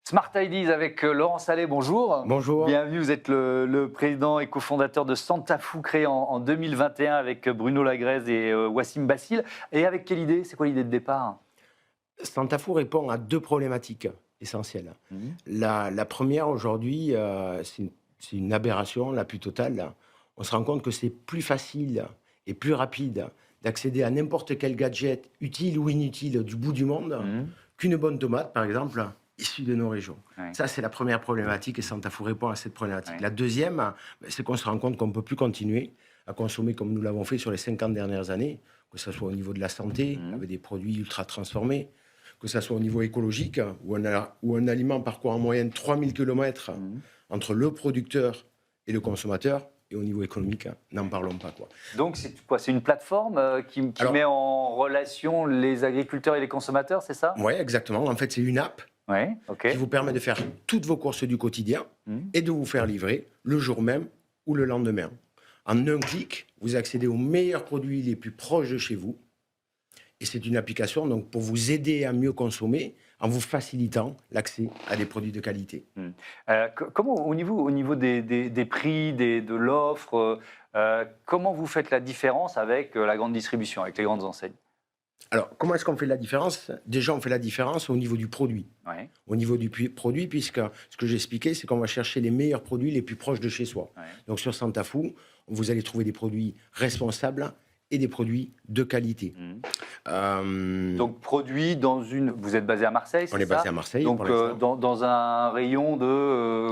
Smart Ideas avec Laurent Sallet, bonjour. Bonjour. Bienvenue, vous êtes le président et cofondateur de Santafou, créé en 2021 avec Bruno Lagrèze et Wassim Bassil. Et avec quelle idée? C'est quoi l'idée de départ? Santafou répond à deux problématiques essentielles. Mhm. La première, aujourd'hui, c'est une aberration la plus totale. On se rend compte que c'est plus facile et plus rapide d'accéder à n'importe quel gadget, utile ou inutile, du bout du monde, Mhm. qu'une bonne tomate, par exemple, issue de nos régions. Ouais. Ça, c'est la première problématique et Santafou répond à cette problématique. Ouais. La deuxième, c'est qu'on se rend compte qu'on ne peut plus continuer à consommer comme nous l'avons fait sur les 50 dernières années, que ce soit au niveau de la santé, Mhm. avec des produits ultra transformés, que ce soit au niveau écologique, où un aliment parcourt en moyenne 3000 km Mhm. entre le producteur et le consommateur, et au niveau économique, n'en parlons pas, quoi. Donc c'est quoi? C'est une plateforme qui Alors, met en relation les agriculteurs et les consommateurs, c'est ça? ouais, exactement. En fait, c'est une app Oui, ok. qui vous permet de faire toutes vos courses du quotidien Mhm. et de vous faire livrer le jour même ou le lendemain. En un clic, vous accédez aux meilleurs produits les plus proches de chez vous. Et c'est une application donc, pour vous aider à mieux consommer en vous facilitant l'accès à des produits de qualité. Mhm. Comment au niveau des prix, de l'offre, comment vous faites la différence avec la grande distribution, avec les grandes enseignes? Alors, comment est-ce qu'on fait la différence? Déjà, on fait la différence au niveau du produit. Ouais, Au niveau du produit, puisque ce que j'expliquais, c'est qu'on va chercher les meilleurs produits les plus proches de chez soi. ouais. Donc, sur Santafou, vous allez trouver des produits responsables et des produits de qualité. Mhm. Euh, Donc produit dans une... Vous êtes basé à Marseille, on c'est est basé ça? à Marseille pour Donc l'instant. dans un rayon de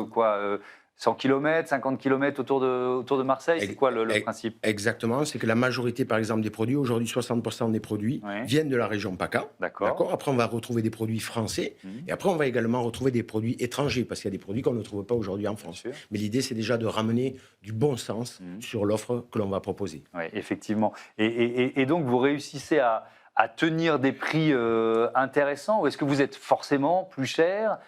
100 km, 50 km autour de Marseille, c'est Ex- quoi le ex- principe? Exactement, c'est que la majorité, par exemple, des produits, aujourd'hui 60% des produits Ouais, viennent de la région PACA. d'accord. D'accord. Après, on va retrouver des produits français. Mhm, Et après, on va également retrouver des produits étrangers, parce qu'il y a des produits qu'on ne trouve pas aujourd'hui en bien France. sûr. Mais l'idée, c'est déjà de ramener du bon sens Mhm. sur l'offre que l'on va proposer. Ouais, effectivement. Et donc vous réussissez à tenir des prix intéressants, ou est-ce que vous êtes forcément plus cher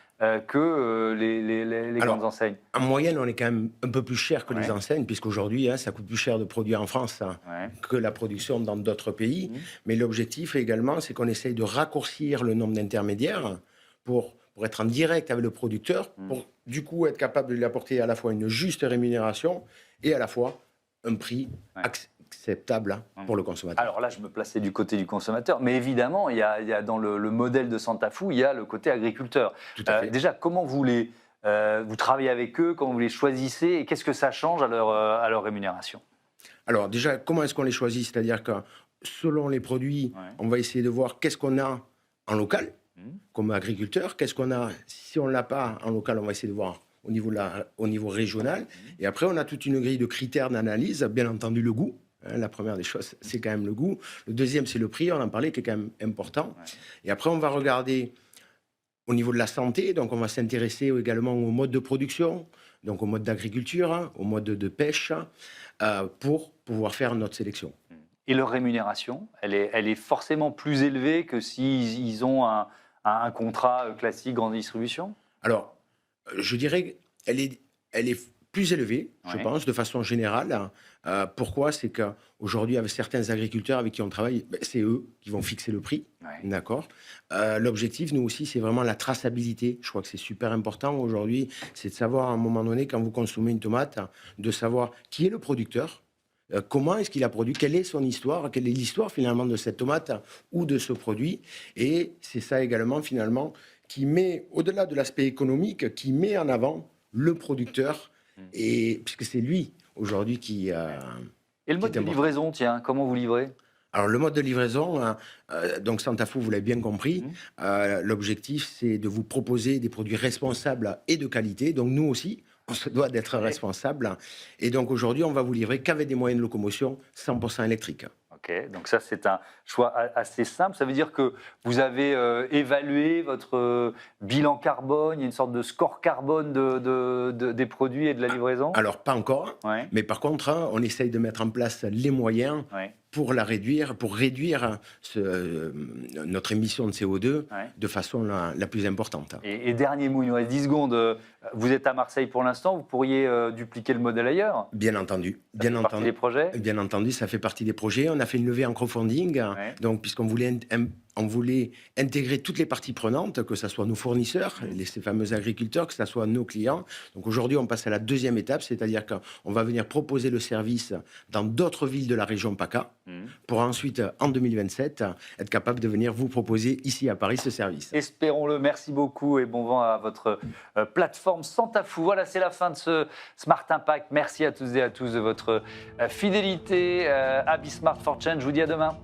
que les grandes Alors, enseignes? en moyenne, on est quand même un peu plus cher que les Ouais, enseignes, puisqu'aujourd'hui, ça coûte plus cher de produire en France ouais. que la production dans d'autres pays. Mhm, Mais l'objectif également, c'est qu'on essaye de raccourcir le nombre d'intermédiaires pour être en direct avec le producteur, mhm. pour du coup être capable de lui apporter à la fois une juste rémunération et à la fois un prix Ouais. acceptable Mhm. pour le consommateur. Alors là, je me plaçais du côté du consommateur, mais évidemment, il y a dans le modèle de Santafou, il y a le côté agriculteur. Tout à fait. Déjà, comment vous travaillez avec eux, comment vous les choisissez, et qu'est-ce que ça change à leur rémunération? Alors déjà, comment est-ce qu'on les choisit? C'est-à-dire que selon les produits, Ouais. on va essayer de voir qu'est-ce qu'on a en local, Mhm. comme agriculteur, qu'est-ce qu'on a, si on ne l'a pas en local, on va essayer de voir au niveau régional. Mhm. Et après, on a toute une grille de critères d'analyse, bien entendu le goût. La première des choses, c'est quand même le goût. Le deuxième, c'est le prix, on en parlait, qui est quand même important. Ouais. Et après, on va regarder au niveau de la santé, donc on va s'intéresser également au mode de production, donc au mode d'agriculture, au mode de pêche, pour pouvoir faire notre sélection. Et leur rémunération, elle est forcément plus élevée que s'ils ils ont un contrat classique grande distribution? Alors, je dirais qu'elle est plus élevée, je Ouais. pense, de façon générale. Pourquoi? C'est qu'aujourd'hui, avec certains agriculteurs avec qui on travaille, c'est eux qui vont fixer le prix. Ouais. D'accord. L'objectif, nous aussi, c'est vraiment la traçabilité. Je crois que c'est super important aujourd'hui, c'est de savoir à un moment donné, quand vous consommez une tomate, de savoir qui est le producteur, comment est-ce qu'il a produit, quelle est son histoire, quelle est l'histoire finalement de cette tomate ou de ce produit. Et c'est ça également finalement qui met, au-delà de l'aspect économique, qui met en avant le producteur, Mm. et puisque c'est lui aujourd'hui Ouais. Et le qui mode est de important. livraison, tiens, comment vous livrez? Alors le mode de livraison, donc Santafou, vous l'avez bien compris, Mhm. l'objectif c'est de vous proposer des produits responsables et de qualité. Donc nous aussi, on se doit d'être Ouais. responsable. Et donc aujourd'hui, on va vous livrer qu'avec des moyens de locomotion 100% électriques. Ok, donc ça c'est un choix assez simple. Ça veut dire que vous avez évalué votre bilan carbone, il y a une sorte de score carbone des produits et de la livraison? Alors, pas encore, Ouais, mais par contre, on essaye de mettre en place les moyens ouais, pour pour réduire notre émission de CO2 ouais. de façon la plus importante. Et dernier mot, il nous reste 10 secondes. Vous êtes à Marseille pour l'instant, vous pourriez dupliquer le modèle ailleurs? Ça fait partie des projets? Bien entendu, ça fait partie des projets. On a fait une levée en crowdfunding, Ouais, donc puisqu'on voulait on voulait intégrer toutes les parties prenantes, que ce soit nos fournisseurs, ces fameux agriculteurs, que ce soit nos clients. Donc aujourd'hui, on passe à la deuxième étape, c'est-à-dire qu'on va venir proposer le service dans d'autres villes de la région PACA, pour ensuite, en 2027, être capable de venir vous proposer ici à Paris ce service. Espérons-le. Merci beaucoup et bon vent à votre plateforme Santafou. Voilà, c'est la fin de ce Smart Impact. Merci à tous et à tous de votre fidélité à Be Smart for Change. Je vous dis à demain.